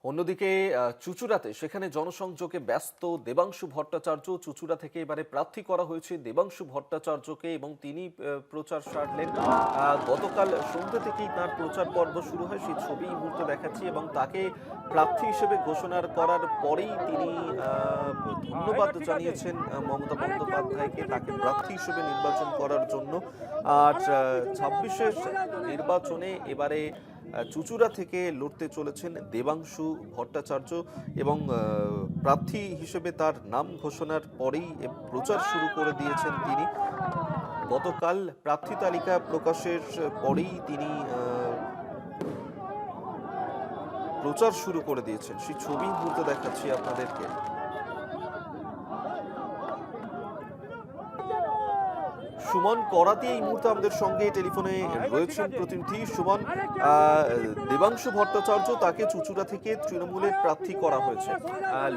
অন্যদিকে চুঁচুড়াতে সেখানে জনসংযোগে ব্যস্ত দেবাংশু ভট্টাচার্য। চুঁচুড়া থেকে এবারে প্রার্থী করা হয়েছে দেবাংশু ভট্টাচার্যকে এবং তিনি প্রচার সারলেন। গতকাল সন্ধ্যে থেকেই তার প্রচার পর্ব শুরু হয়, সেই ছবি এই মুহূর্তে দেখাচ্ছি, এবং তাকে প্রার্থী হিসেবে ঘোষণার করার পরেই তিনি ধন্যবাদ জানিয়েছেন মমতা বন্দ্যোপাধ্যায়কে তাকে প্রার্থী হিসেবে নির্বাচন করার জন্য। আর 26-এর নির্বাচনে এবারে চুঁচুড়া থেকে লড়তে চলেছেন দেবাংশু ভট্টাচার্য এবং প্রার্থী হিসেবে তার নাম ঘোষণার পরেই প্রচার শুরু করে দিয়েছেন তিনি। গতকাল প্রার্থী তালিকা প্রকাশের পরেই তিনি প্রচার শুরু করে দিয়েছেন, সেই ছবি মুহূর্তে দেখাচ্ছি আপনাদেরকে। সুমন করাতি এই মুহূর্তে আমাদের সঙ্গে টেলিফোনে রয়েছেন প্রতিনিধি। সুমন, দেবাংশু ভট্টাচার্য তাকে চুঁচুড়া থেকে তৃণমূলের প্রার্থী করা হয়েছে।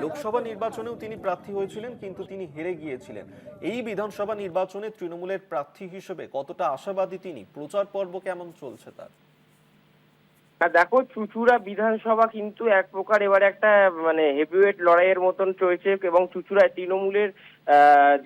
লোকসভা নির্বাচনেও তিনি প্রার্থী হয়েছিলেন, কিন্তু তিনি হেরে গিয়েছিলেন। এই বিধানসভা নির্বাচনে তৃণমূলের প্রার্থী হিসেবে কতটা আশাবাদী তিনি? প্রচার পর্ব কেমন চলছে তার? দেখো, চুঁচুড়া বিধানসভা কিন্তু এক প্রকার এবারে একটা হেভিওয়েট লড়াইয়ের মতন চলছে এবং চুঁচুড়ায় তৃণমূলের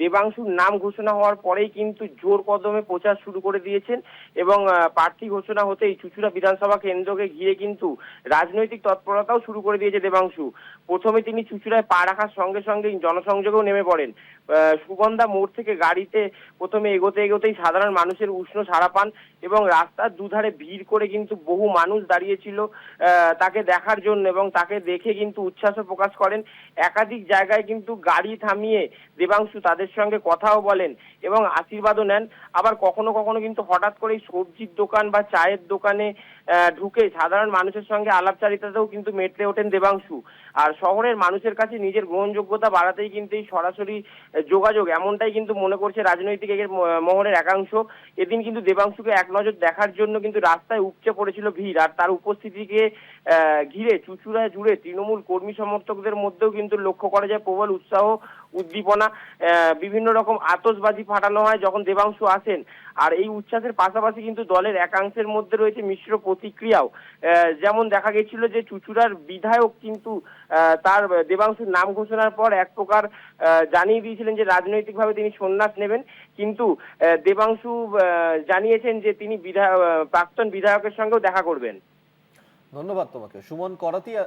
দেবাংশুর নাম ঘোষণা হওয়ার পরেই কিন্তু জোর কদমে প্রচার শুরু করে দিয়েছেন এবং প্রার্থী ঘোষণা হতেই চুঁচুড়া বিধানসভা কেন্দ্রকে ঘিরে কিন্তু রাজনৈতিক তৎপরতাও শুরু করে দিয়েছে দেবাংশু। প্রথমে তিনি চুঁচুড়ায় পা রাখার সঙ্গে সঙ্গে জনসংযোগেও নেমে পড়েন। সুগন্ধা মোড় থেকে গাড়িতে প্রথমে এগোতেই সাধারণ মানুষের উষ্ণ সাড়া পান এবং রাস্তার দুধারে ভিড় করে কিন্তু বহু মানুষ দাঁড়িয়েছিল তাকে দেখার জন্য এবং তাকে দেখে কিন্তু উচ্ছ্বাস প্রকাশ করেন। একাধিক জায়গায় কিন্তু গাড়ি থামিয়ে দেবাংশু তাদের সঙ্গে কথাও বলেন এবং আশীর্বাদও নেন। আবার কখনো কখনো কিন্তু হঠাৎ করেই সবজির দোকান বা চায়ের দোকানে ঢুকে সাধারণ মানুষের সঙ্গে আলাপচারিতাতেও কিন্তু মেতে ওঠেন দেবাংশু। আর শহরের মানুষের কাছে নিজের গ্রহণযোগ্যতা বাড়াতেই কিন্তু এই সরাসরি যোগাযোগ, এমনটাই কিন্তু মনে করছে রাজনৈতিক মহলের একাংশ। এদিন কিন্তু দেবাংশুকে এক নজর দেখার জন্য কিন্তু রাস্তায় উপচে পড়েছিল ভিড়, আর তার উপস্থিতিকে ঘিরে চুঁচুড়া জুড়ে তৃণমূল কর্মী সমর্থকদের মধ্যেও কিন্তু লক্ষ্য করা যায় প্রবল উৎসাহ, উদ্দীপনা। বিভিন্ন রকম আতশবাজি ফাটানো হয় যখন দেবাংশু আসেন। আর এই উচ্ছ্বাসের পাশাপাশি কিন্তু দলের একাংশের মধ্যে রয়েছে মিশ্র প্রতিক্রিয়াও। যেমন দেখা গেছিল যে চুঁচুড়ার বিধায়ক কিন্তু তার দেবাংশুর নাম ঘোষণার পর এক প্রকার জানিয়ে দিয়েছিলেন যে রাজনৈতিকভাবে তিনি সন্ন্যাস নেবেন, কিন্তু দেবাংশু জানিয়েছেন যে তিনি প্রাক্তন বিধায়কের সঙ্গেও দেখা করবেন। ধন্যবাদ তোমাকে সুমন করাতি।